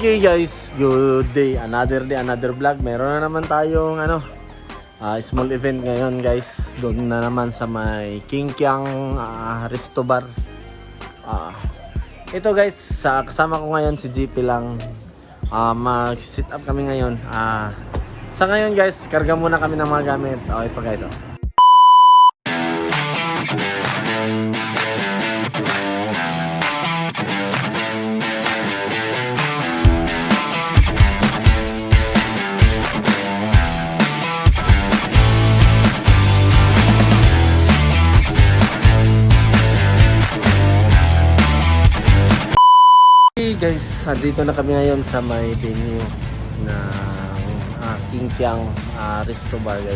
Okay guys, good day. Another day, another vlog. Meron na naman tayong small event ngayon guys. Doon na naman sa may King Kiang Resto Bar. Ito guys, kasama ko ngayon si GP lang. Mag-sit up kami ngayon. Sa ngayon guys, karga muna kami ng mga gamit. Ito guys. Hey guys, dito na kami ngayon sa may venue ng King Kiang Resto Bar guys.